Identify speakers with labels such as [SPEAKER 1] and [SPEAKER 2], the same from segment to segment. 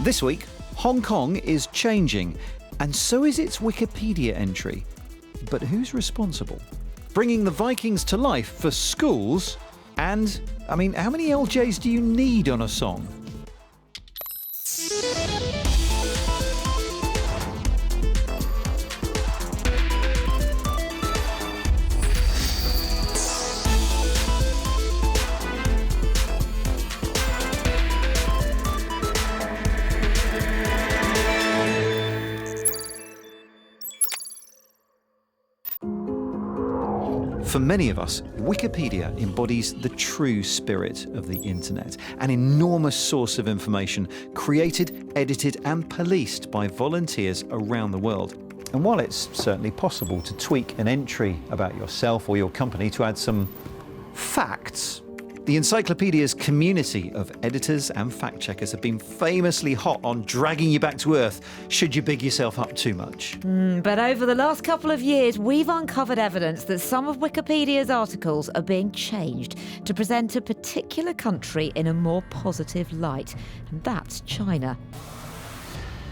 [SPEAKER 1] This week, Hong Kong is changing, and so is its Wikipedia entry. But who's responsible? Bringing the Vikings to life for schools, and, how many LJs do you need on a song? For many of us, Wikipedia embodies the true spirit of the internet, an enormous source of information created, edited and policed by volunteers around the world. And while it's certainly possible to tweak an entry about yourself or your company to add some facts, the encyclopedia's community of editors and fact-checkers have been famously hot on dragging you back to earth should you big yourself up too much.
[SPEAKER 2] But over the last couple of years, we've uncovered evidence that some of Wikipedia's articles are being changed to present a particular country in a more positive light, and that's China.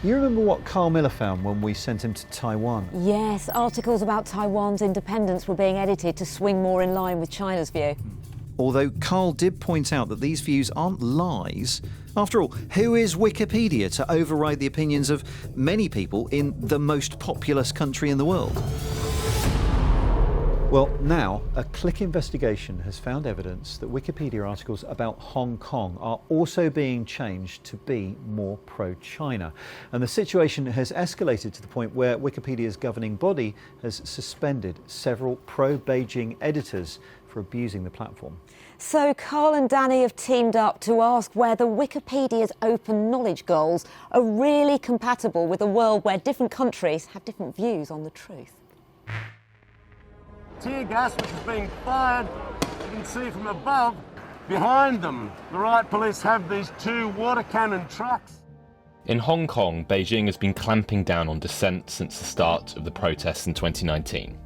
[SPEAKER 1] You remember what Carl Miller found when we sent him to Taiwan?
[SPEAKER 3] Yes, articles about Taiwan's independence were being edited to swing more in line with China's view.
[SPEAKER 1] Although Carl did point out that these views aren't lies. After all, who is Wikipedia to override the opinions of many people in the most populous country in the world? Well, now, a Click investigation has found evidence that Wikipedia articles about Hong Kong are also being changed to be more pro-China. And the situation has escalated to the point where Wikipedia's governing body has suspended several pro-Beijing editors for abusing the platform.
[SPEAKER 3] So Carl and Danny have teamed up to ask whether Wikipedia's open knowledge goals are really compatible with a world where different countries have different views on the truth.
[SPEAKER 4] Tear gas which is being fired, you can see from above, behind them. The riot police have these two water cannon trucks.
[SPEAKER 5] In Hong Kong, Beijing has been clamping down on dissent since the start of the protests in 2019.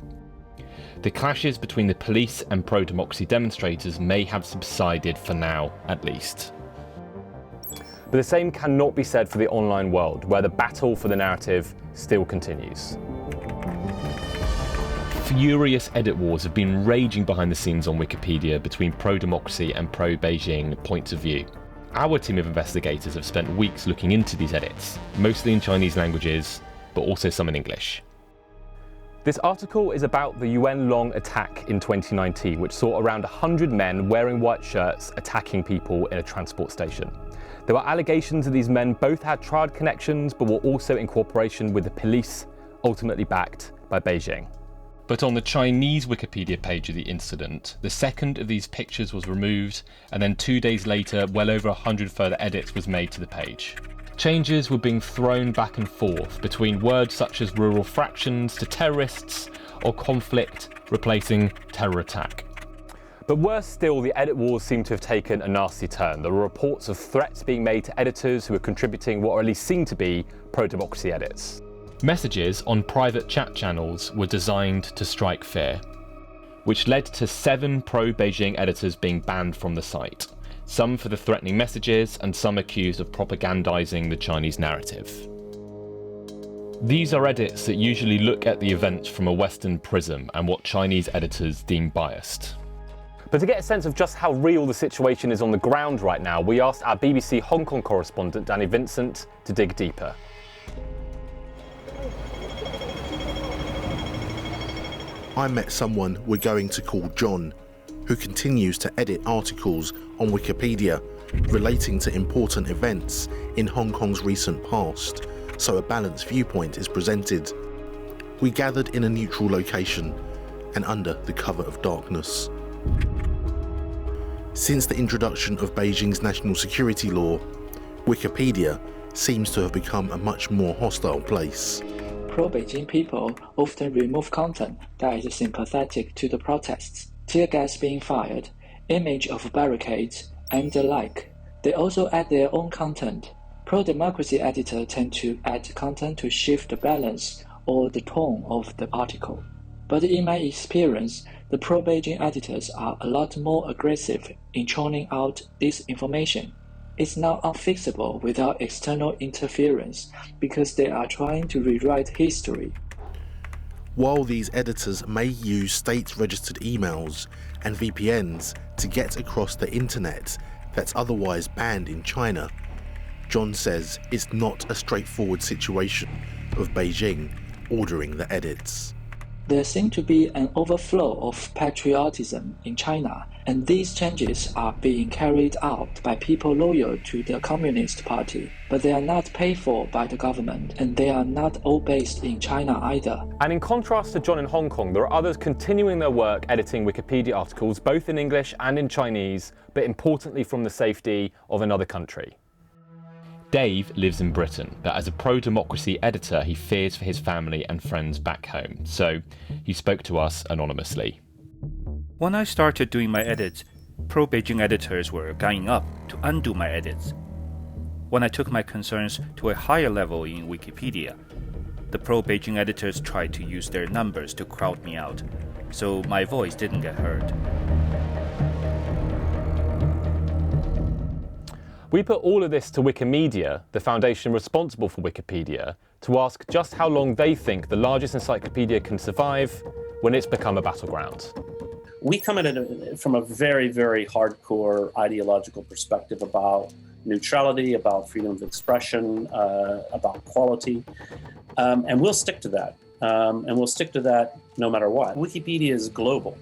[SPEAKER 5] The clashes between the police and pro-democracy demonstrators may have subsided for now, at least.
[SPEAKER 6] But the same cannot be said for the online world, where the battle for the narrative still continues.
[SPEAKER 5] Furious edit wars have been raging behind the scenes on Wikipedia between pro-democracy and pro-Beijing points of view. Our team of investigators have spent weeks looking into these edits, mostly in Chinese languages, but also some in English.
[SPEAKER 6] This article is about the Yuan-Long attack in 2019, which saw around 100 men wearing white shirts attacking people in a transport station. There were allegations that these men both had triad connections, but were also in cooperation with the police, ultimately backed by Beijing.
[SPEAKER 5] But on the Chinese Wikipedia page of the incident, the second of these pictures was removed, and then 2 days later, well over 100 further edits was made to the page. Changes were being thrown back and forth between words such as rural fractions to terrorists, or conflict replacing terror attack.
[SPEAKER 6] But worse still, the edit wars seem to have taken a nasty turn. There were reports of threats being made to editors who were contributing what are at least seen to be pro-democracy edits.
[SPEAKER 5] Messages on private chat channels were designed to strike fear, which led to 7 pro-Beijing editors being banned from the site. Some for the threatening messages and some accused of propagandizing the Chinese narrative. These are edits that usually look at the events from a Western prism and what Chinese editors deem biased.
[SPEAKER 6] But to get a sense of just how real the situation is on the ground right now, we asked our BBC Hong Kong correspondent Danny Vincent to dig deeper.
[SPEAKER 7] I met someone we're going to call John, who continues to edit articles on Wikipedia relating to important events in Hong Kong's recent past, so a balanced viewpoint is presented. We gathered in a neutral location and under the cover of darkness. Since the introduction of Beijing's national security law, Wikipedia seems to have become a much more hostile place.
[SPEAKER 8] Pro-Beijing people often remove content that is sympathetic to the protests, tear gas being fired, image of barricades, and the like. They also add their own content. Pro-democracy editors tend to add content to shift the balance or the tone of the article. But in my experience, the pro-Beijing editors are a lot more aggressive in churning out this information. is now unfixable without external interference because they are trying to rewrite history.
[SPEAKER 7] While these editors may use state-registered emails and VPNs to get across the internet that's otherwise banned in China, John says it's not a straightforward situation of Beijing ordering the edits.
[SPEAKER 8] There seems to be an overflow of patriotism in China, and these changes are being carried out by people loyal to the Communist Party, but they are not paid for by the government, and they are not all based in China either.
[SPEAKER 6] And in contrast to John in Hong Kong, there are others continuing their work editing Wikipedia articles, both in English and in Chinese, but importantly from the safety of another country.
[SPEAKER 5] Dave lives in Britain, but as a pro-democracy editor, he fears for his family and friends back home, so he spoke to us anonymously.
[SPEAKER 9] When I started doing my edits, pro-Beijing editors were ganging up to undo my edits. When I took my concerns to a higher level in Wikipedia, the pro-Beijing editors tried to use their numbers to crowd me out, so my voice didn't get heard.
[SPEAKER 6] We put all of this to Wikimedia, the foundation responsible for Wikipedia, to ask just how long they think the largest encyclopedia can survive when it's become a battleground.
[SPEAKER 10] We come at it from a very, very hardcore ideological perspective about neutrality, about freedom of expression, about quality, and we'll stick to that. And we'll stick to that no matter what. Wikipedia is global.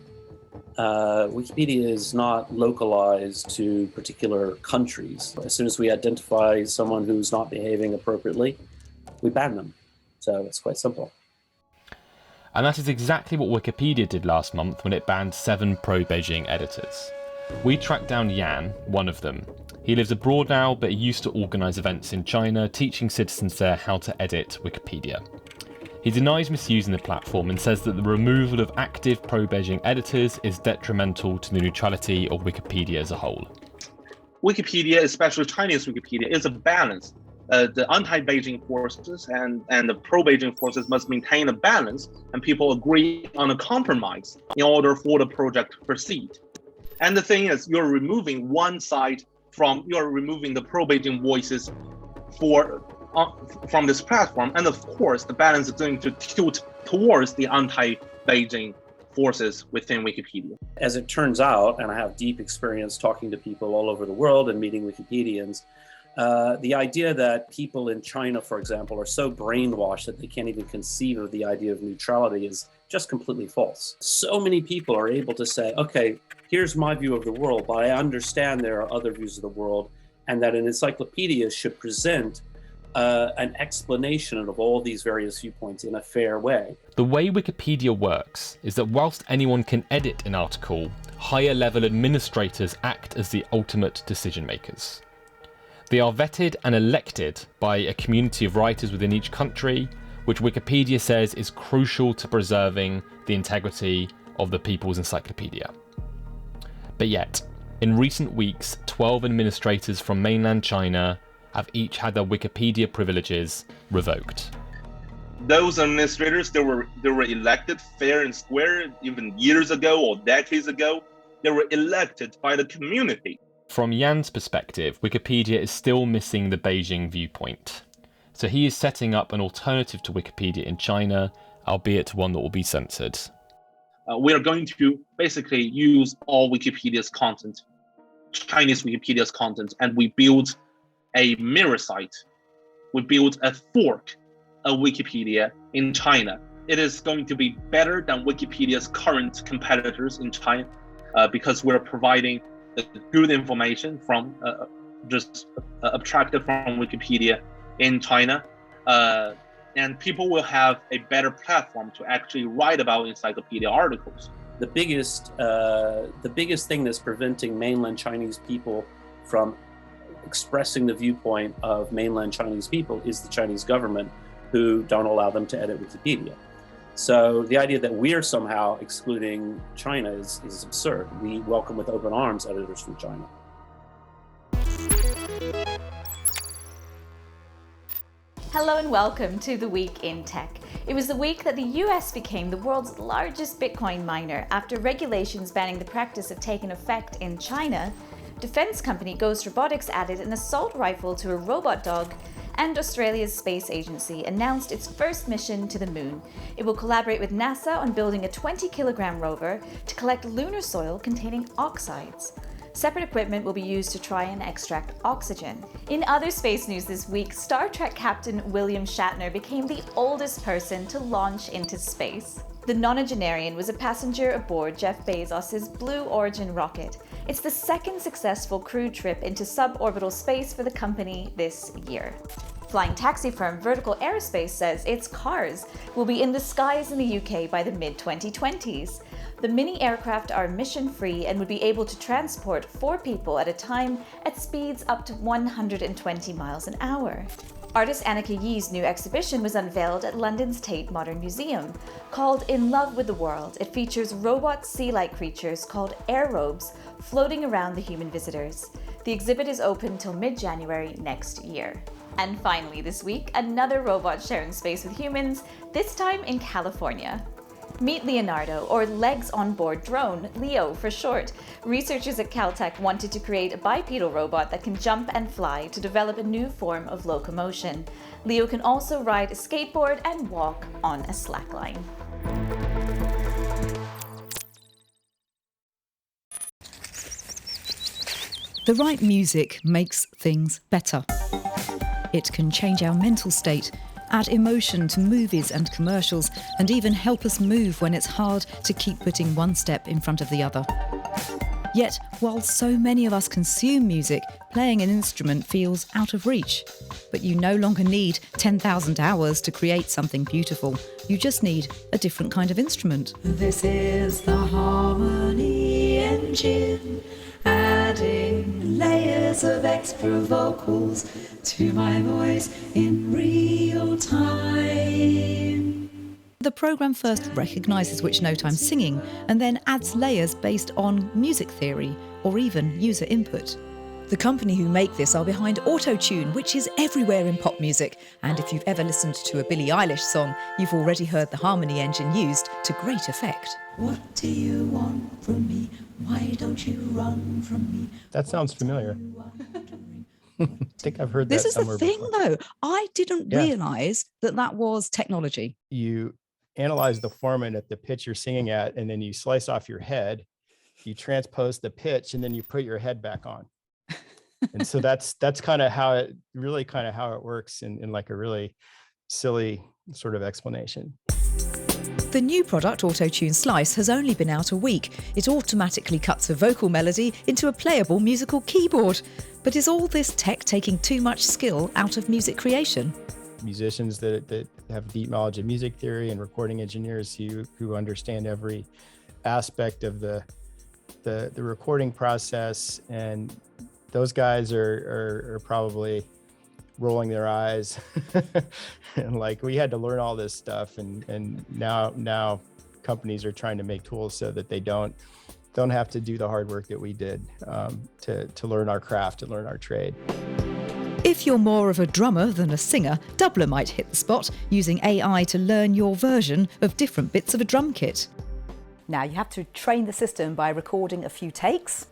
[SPEAKER 10] Wikipedia is not localized to particular countries. As soon as we identify someone who's not behaving appropriately, we ban them. So it's quite simple.
[SPEAKER 5] And that is exactly what Wikipedia did last month when it banned 7 pro-Beijing editors. We tracked down Yan, one of them. He lives abroad now, but he used to organise events in China, teaching citizens there how to edit Wikipedia. He denies misusing the platform and says that the removal of active pro-Beijing editors is detrimental to the neutrality of Wikipedia as a whole.
[SPEAKER 11] Wikipedia, especially Chinese Wikipedia, is a balance. The anti-Beijing forces and the pro-Beijing forces must maintain a balance, and people agree on a compromise in order for the project to proceed. And the thing is, you're removing one side you're removing the pro-Beijing voices from this platform, and of course the balance is going to tilt towards the anti-Beijing forces within Wikipedia.
[SPEAKER 10] As it turns out, and I have deep experience talking to people all over the world and meeting Wikipedians, the idea that people in China, for example, are so brainwashed that they can't even conceive of the idea of neutrality is just completely false. So many people are able to say, okay, here's my view of the world, but I understand there are other views of the world, and that an encyclopedia should present an explanation of all these various viewpoints in a fair way.
[SPEAKER 5] The way Wikipedia works is that whilst anyone can edit an article, higher level administrators act as the ultimate decision makers. They are vetted and elected by a community of writers within each country, which Wikipedia says is crucial to preserving the integrity of the People's Encyclopedia. But yet, in recent weeks, 12 administrators from mainland China have each had their Wikipedia privileges revoked.
[SPEAKER 11] Those administrators, they were elected fair and square even years ago or decades ago. They were elected by the community.
[SPEAKER 5] From Yan's perspective, Wikipedia is still missing the Beijing viewpoint. So he is setting up an alternative to Wikipedia in China, albeit one that will be censored.
[SPEAKER 11] We are going to basically use all Wikipedia's content, Chinese Wikipedia's content, and we build a mirror site. We build a fork of Wikipedia in China. It is going to be better than Wikipedia's current competitors in China because we're providing good information from just abstracted from Wikipedia in China, and people will have a better platform to actually write about encyclopedia articles.
[SPEAKER 10] The biggest thing that's preventing mainland Chinese people from expressing the viewpoint of mainland Chinese people is the Chinese government, who don't allow them to edit Wikipedia. So the idea that we're somehow excluding China is absurd. We welcome with open arms editors from China.
[SPEAKER 12] Hello and welcome to the Week in Tech. It was the week that the US became the world's largest Bitcoin miner after regulations banning the practice of taking effect in China. defence company Ghost Robotics added an assault rifle to a robot dog, and Australia's space agency announced its first mission to the moon. It will collaborate with NASA on building a 20-kilogram rover to collect lunar soil containing oxides. Separate equipment will be used to try and extract oxygen. In other space news this week, Star Trek Captain William Shatner became the oldest person to launch into space. The nonagenarian was a passenger aboard Jeff Bezos' Blue Origin rocket. It's the second successful crew trip into suborbital space for the company this year. Flying taxi firm Vertical Aerospace says its cars will be in the skies in the UK by the mid-2020s. The mini aircraft are mission-free and would be able to transport 4 people at a time at speeds up to 120 miles an hour. Artist Annika Yee's new exhibition was unveiled at London's Tate Modern Museum. Called In Love with the World, it features robot sea-like creatures called aerobes floating around the human visitors. The exhibit is open till mid-January next year. And finally this week, another robot sharing space with humans, this time in California. Meet Leonardo, or Legs on Board Drone, LEO for short. Researchers at Caltech wanted to create a bipedal robot that can jump and fly to develop a new form of locomotion. Leo can also ride a skateboard and walk on a slackline.
[SPEAKER 13] The right music makes things better. It can change our mental state, add emotion to movies and commercials, and even help us move when it's hard to keep putting one step in front of the other. Yet, while so many of us consume music, playing an instrument feels out of reach. But you no longer need 10,000 hours to create something beautiful. You just need a different kind of instrument.
[SPEAKER 14] This is the Harmony Engine, adding layers of extra vocals to my voice in real time.
[SPEAKER 13] The programme first recognises which note I'm singing and then adds layers based on music theory or even user input.
[SPEAKER 15] The company who make this are behind Auto-Tune, which is everywhere in pop music. And if you've ever listened to a Billie Eilish song, you've already heard the Harmony Engine used to great effect.
[SPEAKER 14] What do you want from me? Why don't you run from me?
[SPEAKER 16] That sounds familiar. I think I've heard that somewhere before.
[SPEAKER 15] This is the thing, though. I didn't realise that that was technology.
[SPEAKER 16] You analyze the format at the pitch you're singing at, and then you slice off your head, you transpose the pitch, and then you put your head back on. And so that's kind of how it works in like a really silly sort of explanation.
[SPEAKER 15] The new product, Auto-Tune Slice, has only been out a week. It automatically cuts a vocal melody into a playable musical keyboard. But is all this tech taking too much skill out of music creation?
[SPEAKER 16] Musicians that have deep knowledge of music theory and recording engineers who understand every aspect of the recording process, and those guys are probably rolling their eyes and like, we had to learn all this stuff, and now companies are trying to make tools so that they don't have to do the hard work that we did to learn our craft, to learn our trade.
[SPEAKER 15] If you're more of a drummer than a singer, Doubler might hit the spot, using AI to learn your version of different bits of a drum kit.
[SPEAKER 17] Now you have to train the system by recording a few takes.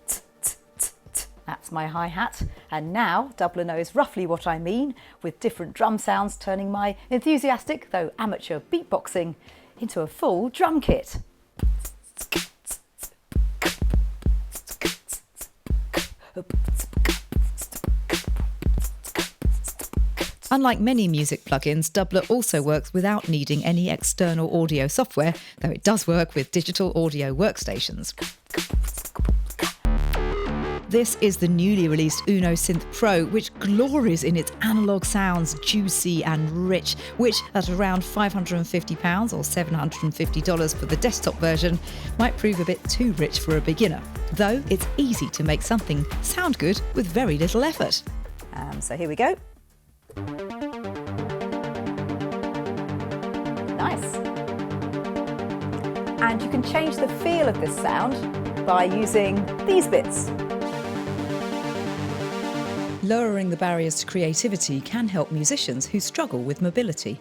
[SPEAKER 17] That's my hi-hat. And now Doubler knows roughly what I mean, with different drum sounds turning my enthusiastic, though amateur beatboxing into a full drum kit.
[SPEAKER 15] Unlike many music plugins, Doubler also works without needing any external audio software, though it does work with digital audio workstations. This is the newly released Uno Synth Pro, which glories in its analogue sounds, juicy and rich, which at around £550 or $750 for the desktop version might prove a bit too rich for a beginner, though it's easy to make something sound good with very little effort.
[SPEAKER 17] So here we go. Nice. And you can change the feel of this sound by using these bits.
[SPEAKER 15] Lowering the barriers to creativity can help musicians who struggle with mobility.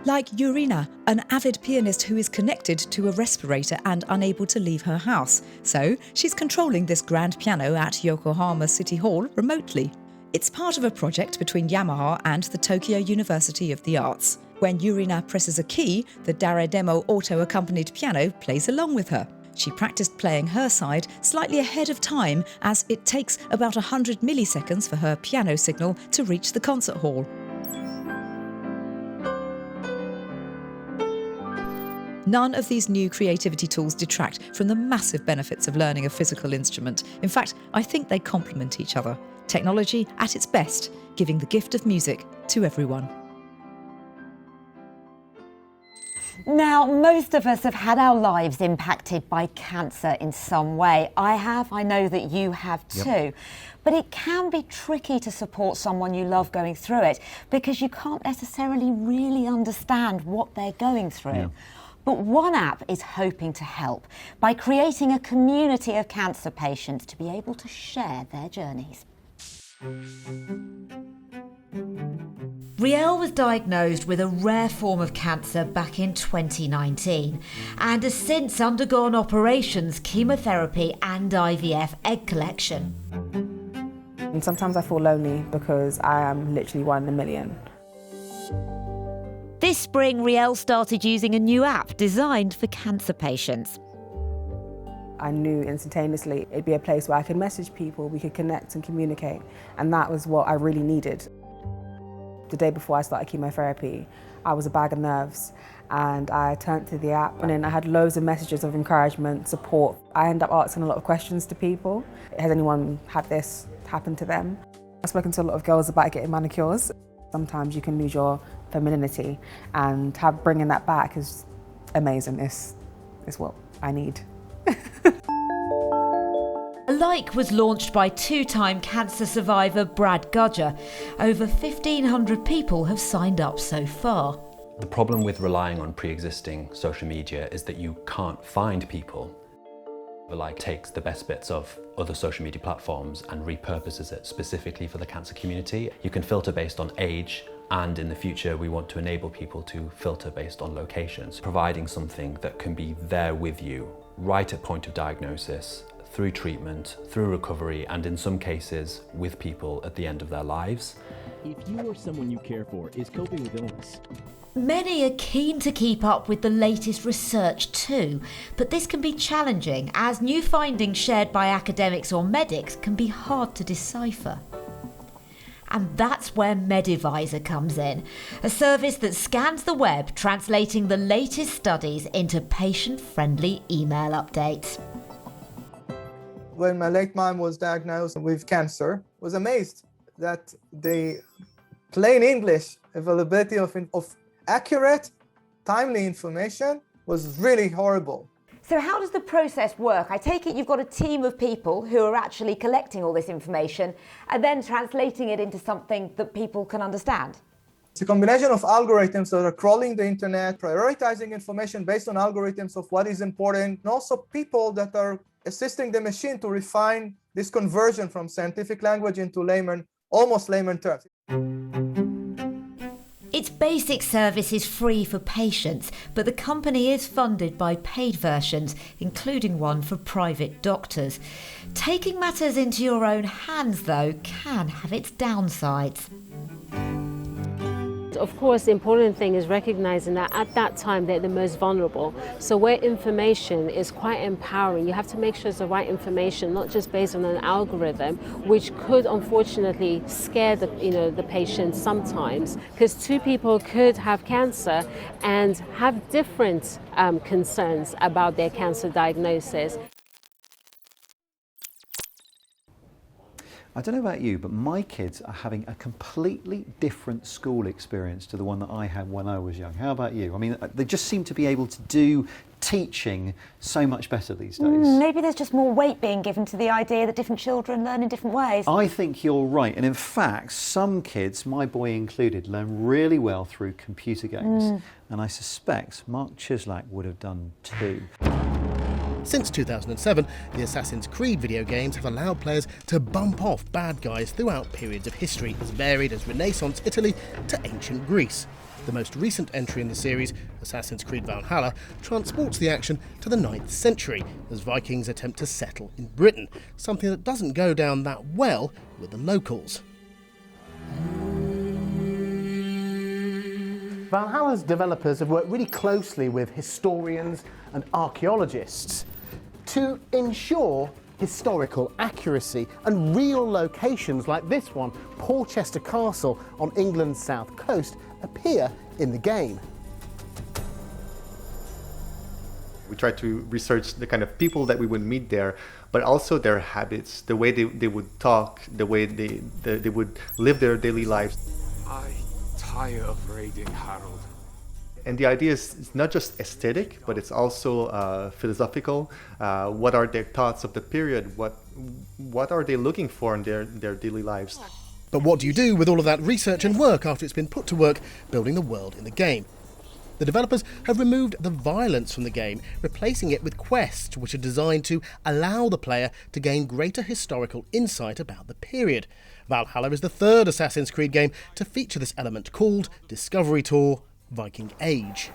[SPEAKER 13] Like Yurina, an avid pianist who is connected to a respirator and unable to leave her house. So she's controlling this grand piano at Yokohama City Hall remotely. It's part of a project between Yamaha and the Tokyo University of the Arts. When Yurina presses a key, the Daredemo auto-accompanied piano plays along with her. She practiced playing her side slightly ahead of time, as it takes about 100 milliseconds for her piano signal to reach the concert hall. None of these new creativity tools detract from the massive benefits of learning a physical instrument. In fact, I think they complement each other. Technology at its best, giving the gift of music to everyone.
[SPEAKER 3] Now, most of us have had our lives impacted by cancer in some way. I have, I know that you have too.
[SPEAKER 1] Yep.
[SPEAKER 3] But it can be tricky to support someone you love going through it because you can't necessarily really understand what they're going through.
[SPEAKER 1] Yeah.
[SPEAKER 3] But one app is hoping to help by creating a community of cancer patients to be able to share their journeys.
[SPEAKER 2] Riel was diagnosed with a rare form of cancer back in 2019 and has since undergone operations, chemotherapy and IVF egg collection.
[SPEAKER 18] And sometimes I feel lonely because I am literally 1 in a million.
[SPEAKER 2] This spring, Riel started using a new app designed for cancer patients.
[SPEAKER 18] I knew instantaneously it'd be a place where I could message people, we could connect and communicate, and that was what I really needed. The day before I started chemotherapy, I was a bag of nerves, and I turned to the app, and then I had loads of messages of encouragement, support. I ended up asking a lot of questions to people. Has anyone had this happen to them? I've spoken to a lot of girls about getting manicures. Sometimes you can lose your femininity, and bringing that back is amazing. It's what I need.
[SPEAKER 2] A like was launched by two-time cancer survivor Brad Gudger. Over 1,500 people have signed up so far.
[SPEAKER 19] The problem with relying on pre-existing social media is that you can't find people. The like takes the best bits of other social media platforms and repurposes it specifically for the cancer community. You can filter based on age, and in the future we want to enable people to filter based on locations, providing something that can be there with you right at point of diagnosis, through treatment, through recovery, and in some cases with people at the end of their lives.
[SPEAKER 20] If you or someone you care for is coping with illness,
[SPEAKER 2] Many are keen to keep up with the latest research too, but this can be challenging as new findings shared by academics or medics can be hard to decipher. And that's where Medivisor comes in, a service that scans the web, translating the latest studies into patient-friendly email updates.
[SPEAKER 21] When my late mom was diagnosed with cancer, I was amazed that the plain English availability of accurate, timely information was really horrible.
[SPEAKER 3] So how does the process work? I take it you've got a team of people who are actually collecting all this information and then translating it into something that people can understand.
[SPEAKER 21] It's a combination of algorithms that are crawling the internet, prioritizing information based on algorithms of what is important, and also people that are assisting the machine to refine this conversion from scientific language into almost layman terms.
[SPEAKER 2] Its basic service is free for patients, but the company is funded by paid versions, including one for private doctors. Taking matters into your own hands, though, can have its downsides.
[SPEAKER 22] Of course, the important thing is recognizing that at that time they're the most vulnerable. So where information is quite empowering, you have to make sure it's the right information, not just based on an algorithm, which could unfortunately scare the patient sometimes, because two people could have cancer and have different concerns about their cancer diagnosis.
[SPEAKER 1] I don't know about you, but my kids are having a completely different school experience to the one that I had when I was young. How about you? I mean, they just seem to be able to do teaching so much better these days.
[SPEAKER 3] Maybe there's just more weight being given to the idea that different children learn in different ways.
[SPEAKER 1] I think you're right. And in fact, some kids, my boy included, learn really well through computer games. And I suspect Mark Chislak would have done too.
[SPEAKER 4] Since 2007, the Assassin's Creed video games have allowed players to bump off bad guys throughout periods of history as varied as Renaissance Italy to ancient Greece. The most recent entry in the series, Assassin's Creed Valhalla, transports the action to the 9th century as Vikings attempt to settle in Britain, something that doesn't go down that well with the locals.
[SPEAKER 7] Valhalla's developers have worked really closely with historians and archaeologists to ensure historical accuracy, and real locations like this one, Porchester Castle on England's south coast, appear in the game.
[SPEAKER 23] We try to research the kind of people that we would meet there, but also their habits, the way they would talk, the way they would live their daily lives.
[SPEAKER 24] I tire of raiding Harold.
[SPEAKER 23] And the idea is it's not just aesthetic, but it's also philosophical. What are their thoughts of the period? What are they looking for in their daily lives?
[SPEAKER 4] But what do you do with all of that research and work after it's been put to work building the world in the game? The developers have removed the violence from the game, replacing it with quests which are designed to allow the player to gain greater historical insight about the period. Valhalla is the third Assassin's Creed game to feature this element, called Discovery Tour Viking Age.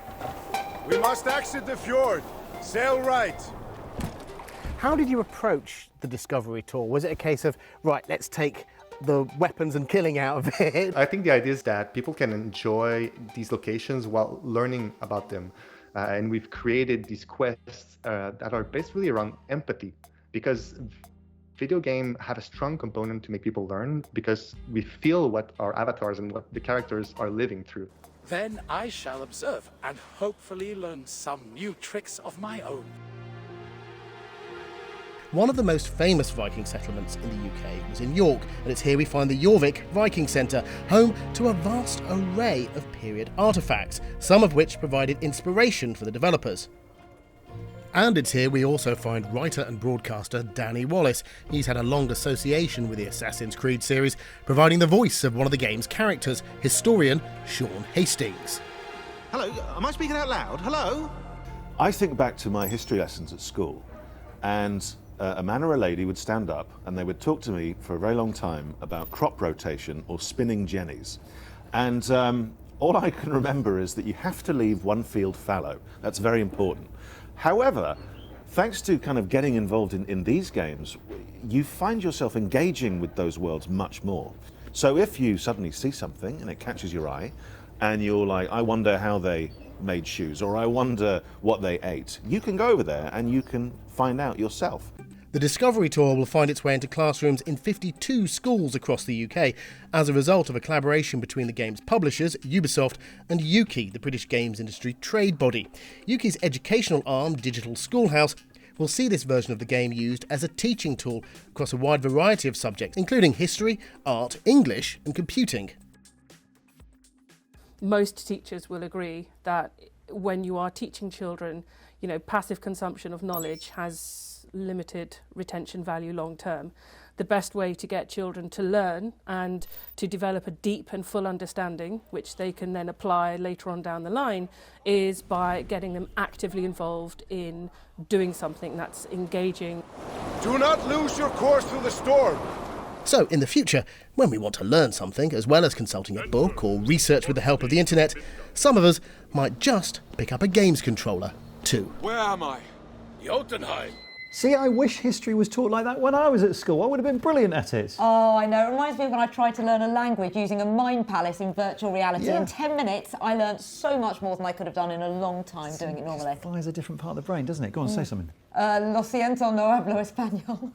[SPEAKER 24] We must exit the fjord. Sail right.
[SPEAKER 7] How did you approach the Discovery Tour? Was it a case of, right, let's take the weapons and killing out of it?
[SPEAKER 23] I think the idea is that people can enjoy these locations while learning about them. And we've created these quests that are based really around empathy, because video games have a strong component to make people learn, because we feel what our avatars and what the characters are living through.
[SPEAKER 24] Then I shall observe and hopefully learn some new tricks of my own.
[SPEAKER 4] One of the most famous Viking settlements in the UK was in York, and it's here we find the Jorvik Viking Centre, home to a vast array of period artefacts, some of which provided inspiration for the developers. And it's here we also find writer and broadcaster Danny Wallace. He's had a long association with the Assassin's Creed series, providing the voice of one of the game's characters, historian Sean Hastings.
[SPEAKER 25] Hello, am I speaking out loud? Hello?
[SPEAKER 26] I think back to my history lessons at school, and a man or a lady would stand up and they would talk to me for a very long time about crop rotation or spinning jennies. And all I can remember is that you have to leave one field fallow. That's very important. However, thanks to kind of getting involved in these games, you find yourself engaging with those worlds much more. So if you suddenly see something and it catches your eye, and you're like, I wonder how they made shoes, or I wonder what they ate, you can go over there and you can find out yourself.
[SPEAKER 4] The Discovery Tour will find its way into classrooms in 52 schools across the UK as a result of a collaboration between the game's publishers, Ubisoft, and Yuki, the British games industry trade body. Yuki's educational arm, Digital Schoolhouse, will see this version of the game used as a teaching tool across a wide variety of subjects, including history, art, English, and computing.
[SPEAKER 27] Most teachers will agree that when you are teaching children, passive consumption of knowledge has limited retention value long term. The best way to get children to learn and to develop a deep and full understanding, which they can then apply later on down the line, is by getting them actively involved in doing something that's engaging.
[SPEAKER 24] Do not lose your course through the storm.
[SPEAKER 4] So, in the future, when we want to learn something, as well as consulting a book or research with the help of the internet, some of us might just pick up a games controller too.
[SPEAKER 24] Where am I? Jotunheim.
[SPEAKER 1] See, I wish history was taught like that when I was at school. I would have been brilliant at it.
[SPEAKER 3] Oh, I know. It reminds me of when I tried to learn a language using a mind palace in virtual reality.
[SPEAKER 1] Yeah.
[SPEAKER 3] In 10 minutes, I learnt so much more than I could have done in a long time doing it normally.
[SPEAKER 1] It fires a different part of the brain, doesn't it? Go on, say something.
[SPEAKER 3] Lo siento, no hablo español.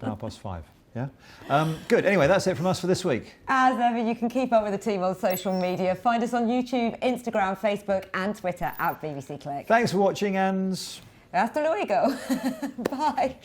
[SPEAKER 1] 5:05. Yeah? Good. Anyway, that's it from us for this week.
[SPEAKER 3] As ever, you can keep up with the team on social media. Find us on YouTube, Instagram, Facebook and Twitter at BBC Click.
[SPEAKER 1] Thanks for watching and...
[SPEAKER 3] Hasta luego. Bye.